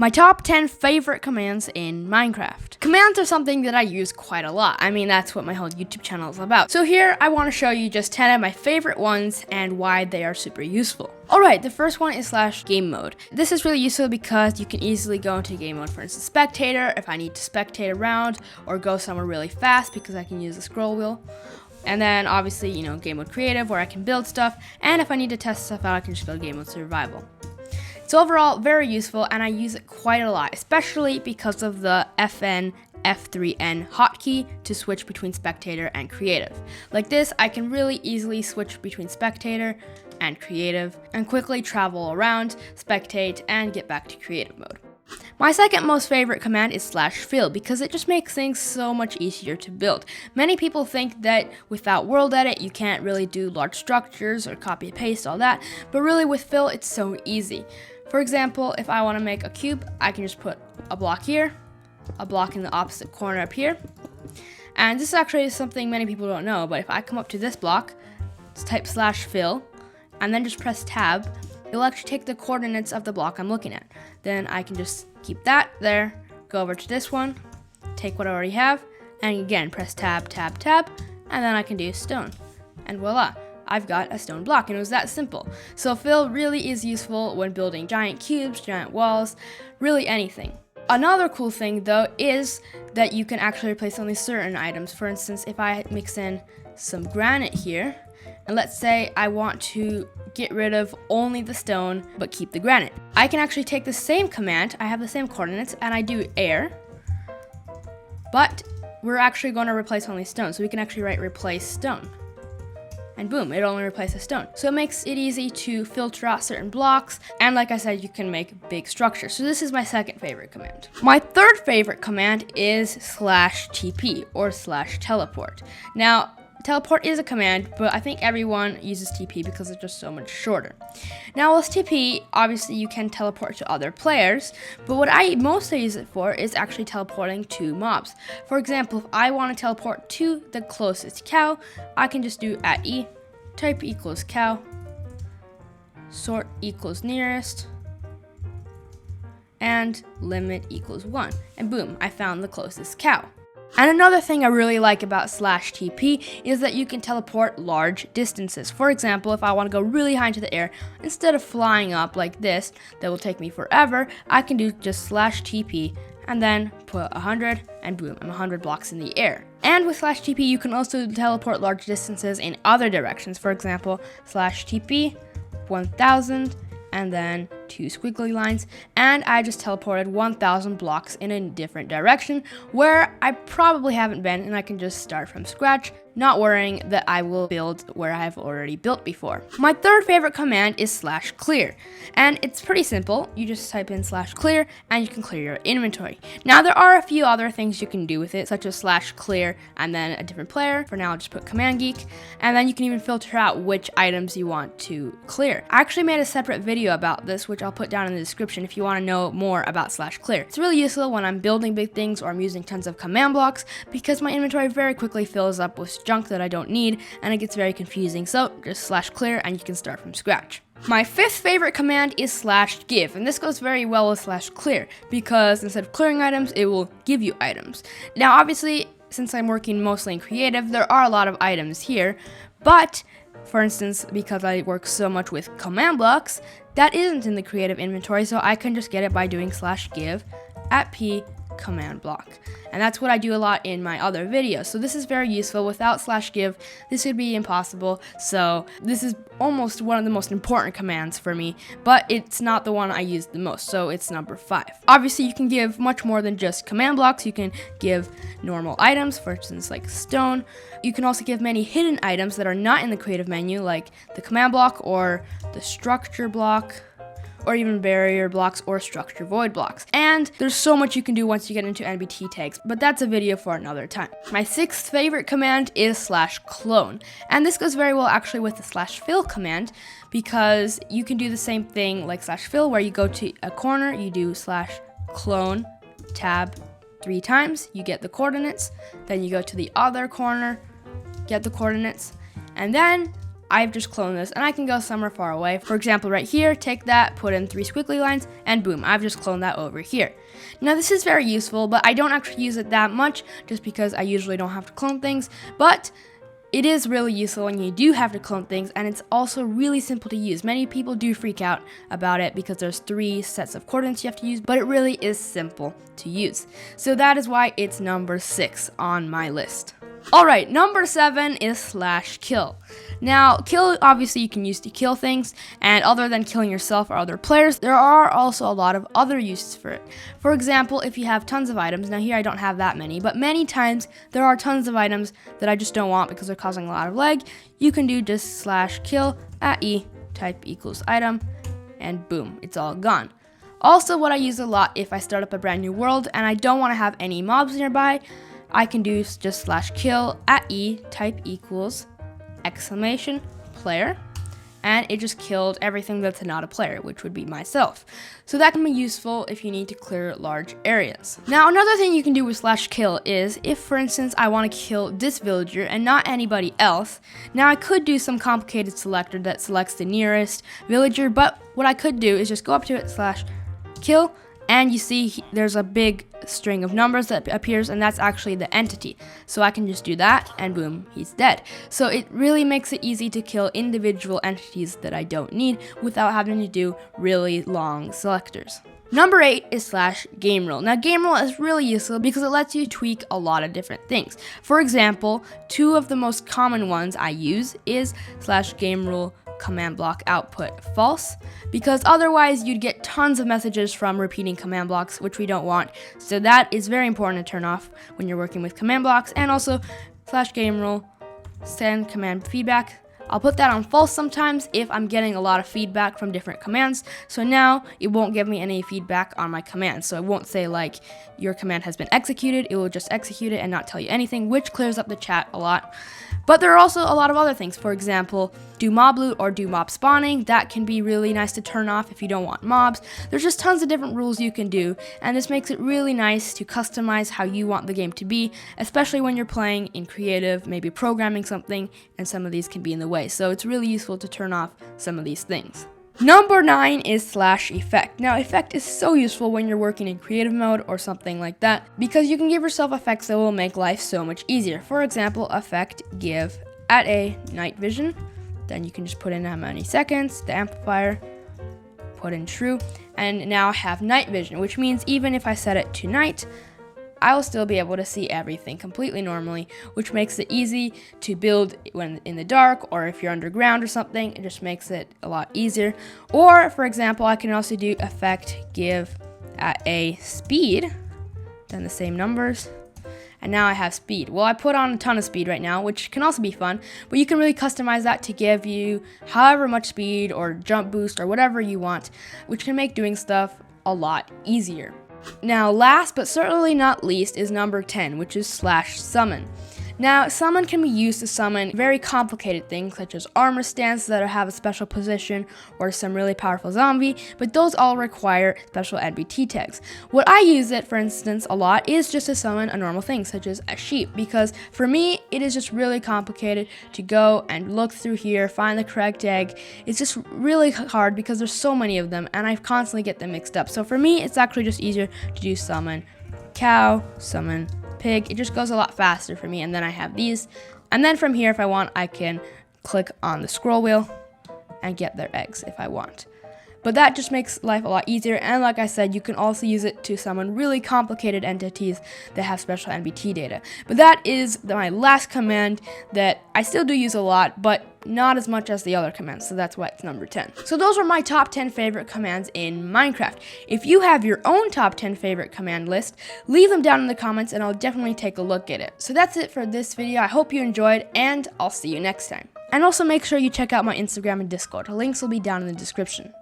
My top 10 favorite commands in Minecraft. Commands are something that I use quite a lot. I mean, that's what my whole YouTube channel is about. So here, I want to show you just 10 of my favorite ones and why they are super useful. Alright, the first one is /Gamemode. This is really useful because you can easily go into game mode, for instance, spectator, if I need to spectate around, or go somewhere really fast because I can use the scroll wheel. And then obviously, game mode creative where I can build stuff, and if I need to test stuff out, I can just go to game mode survival. So overall, very useful, and I use it quite a lot, especially because of the FN F3N hotkey to switch between spectator and creative. Like this, I can really easily switch between spectator and creative and quickly travel around, spectate, and get back to creative mode. My second most favorite command is /fill because it just makes things so much easier to build. Many people think that without world edit you can't really do large structures or copy and paste all that, but really with fill it's so easy. For example, if I want to make a cube, I can just put a block here, a block in the opposite corner up here. And this actually is something many people don't know, but if I come up to this block, just type /fill, and then just press tab, it'll actually take the coordinates of the block I'm looking at. Then I can just keep that there, go over to this one, take what I already have, and again, press tab, tab, tab, and then I can do stone. And voila, I've got a stone block, and it was that simple. So fill really is useful when building giant cubes, giant walls, really anything. Another cool thing though is that you can actually replace only certain items. For instance, if I mix in some granite here, and let's say I want to get rid of only the stone but keep the granite. I can actually take the same command, I have the same coordinates, and I do air, but we're actually going to replace only stone. So we can actually write replace stone. And boom, it only replaces stone. So it makes it easy to filter out certain blocks, and like I said, you can make big structures. So this is my second favorite command. My third favorite command is /TP or /teleport. Now, teleport is a command, but I think everyone uses TP because it's just so much shorter. Now with TP, obviously you can teleport to other players, but what I mostly use it for is actually teleporting to mobs. For example, if I want to teleport to the closest cow, I can just do @E, type equals cow, sort equals nearest, and limit equals 1. And boom, I found the closest cow. And another thing I really like about /TP is that you can teleport large distances. For example, if I want to go really high into the air, instead of flying up like this, that will take me forever, I can do just /TP and then put 100 and boom, I'm 100 blocks in the air. And with /TP, you can also teleport large distances in other directions. For example, /TP 1000 and then 2 squiggly lines, and I just teleported 1000 blocks in a different direction where I probably haven't been, and I can just start from scratch, not worrying that I will build where I've already built before. My third favorite command is /clear, and it's pretty simple. You just type in /clear and you can clear your inventory. Now there are a few other things you can do with it, such as /clear and then a different player. For now I'll just put CommandGeek, and then you can even filter out which items you want to clear. I actually made a separate video about this, which I'll put down in the description if you want to know more about /clear. It's really useful when I'm building big things or I'm using tons of command blocks because my inventory very quickly fills up with junk that I don't need, and it gets very confusing. So just /clear and you can start from scratch. My fifth favorite command is /give, and this goes very well with /clear because instead of clearing items, it will give you items. Now obviously, since I'm working mostly in creative, there are a lot of items here, but for instance, because I work so much with command blocks, that isn't in the creative inventory, so I can just get it by doing /give @p command block. And that's what I do a lot in my other videos. So this is very useful. Without /give, this would be impossible. So this is almost one of the most important commands for me, but it's not the one I use the most. So it's number 5. Obviously, you can give much more than just command blocks. You can give normal items, for instance, like stone. You can also give many hidden items that are not in the creative menu, like the command block or the structure block, or even barrier blocks or structure void blocks. And there's so much you can do once you get into NBT tags, but that's a video for another time. My sixth favorite command is /clone, and this goes very well actually with the /fill command because you can do the same thing like /fill, where you go to a corner, you do /clone tab 3 times, you get the coordinates, then you go to the other corner, get the coordinates, and then I've just cloned this and I can go somewhere far away. For example, right here, take that, put in 3 squiggly lines, and boom, I've just cloned that over here. Now this is very useful, but I don't actually use it that much just because I usually don't have to clone things, but it is really useful when you do have to clone things, and it's also really simple to use. Many people do freak out about it because there's 3 sets of coordinates you have to use, but it really is simple to use. So that is why it's number 6 on my list. Alright, number 7 is /kill. Now, kill obviously you can use to kill things, and other than killing yourself or other players, there are also a lot of other uses for it. For example, if you have tons of items, now here I don't have that many, but many times there are tons of items that I just don't want because they're causing a lot of lag, you can do just /kill at E, type equals item, and boom, it's all gone. Also, what I use a lot if I start up a brand new world and I don't want to have any mobs nearby, I can do just /kill at E, type equals exclamation player, and it just killed everything that's not a player, which would be myself. So that can be useful if you need to clear large areas. Now, another thing you can do with /kill is if, for instance, I want to kill this villager and not anybody else. Now, I could do some complicated selector that selects the nearest villager, but what I could do is just go up to it /kill, and you see there's a big string of numbers that appears, and that's actually the entity. So I can just do that, and boom, he's dead. So it really makes it easy to kill individual entities that I don't need without having to do really long selectors. Number 8 is /gamerule. Now, gamerule is really useful because it lets you tweak a lot of different things. For example, 2 of the most common ones I use is /gamerule command block output false, because otherwise you'd get tons of messages from repeating command blocks, which we don't want. So that is very important to turn off when you're working with command blocks. And also /gamerule send command feedback. I'll put that on false sometimes if I'm getting a lot of feedback from different commands. So now it won't give me any feedback on my command. So it won't say like your command has been executed. It will just execute it and not tell you anything, which clears up the chat a lot. But there are also a lot of other things. For example, do mob loot or do mob spawning. That can be really nice to turn off if you don't want mobs. There's just tons of different rules you can do, and this makes it really nice to customize how you want the game to be, especially when you're playing in creative, maybe programming something, and some of these can be in the way. So it's really useful to turn off some of these things. Number 9 is /effect. Now, effect is so useful when you're working in creative mode or something like that, because you can give yourself effects that will make life so much easier. For example, effect give at a night vision. Then you can just put in how many seconds, the amplifier, put in true, and now I have night vision, which means even if I set it to night, I will still be able to see everything completely normally, which makes it easy to build when in the dark, or if you're underground or something. It just makes it a lot easier. Or, for example, I can also do effect give at a speed, then the same numbers, and now I have speed. Well, I put on a ton of speed right now, which can also be fun, but you can really customize that to give you however much speed or jump boost or whatever you want, which can make doing stuff a lot easier. Now, last but certainly not least is number 10, which is /summon. Now, summon can be used to summon very complicated things such as armor stands that have a special position or some really powerful zombie, but those all require special NBT tags. What I use it, for instance, a lot is just to summon a normal thing such as a sheep, because for me, it is just really complicated to go and look through here, find the correct tag. It's just really hard because there's so many of them and I constantly get them mixed up. So for me, it's actually just easier to do summon cow, summon pig. It just goes a lot faster for me, and then I have these, and then from here if I want I can click on the scroll wheel and get their eggs if I want. But that just makes life a lot easier, and like I said, you can also use it to summon really complicated entities that have special NBT data. But that is my last command that I still do use a lot, but not as much as the other commands, so that's why it's number 10. So those were my top 10 favorite commands in Minecraft. If you have your own top 10 favorite command list, leave them down in the comments and I'll definitely take a look at it. So that's it for this video. I hope you enjoyed, and I'll see you next time. And also make sure you check out my Instagram and Discord. Links will be down in the description.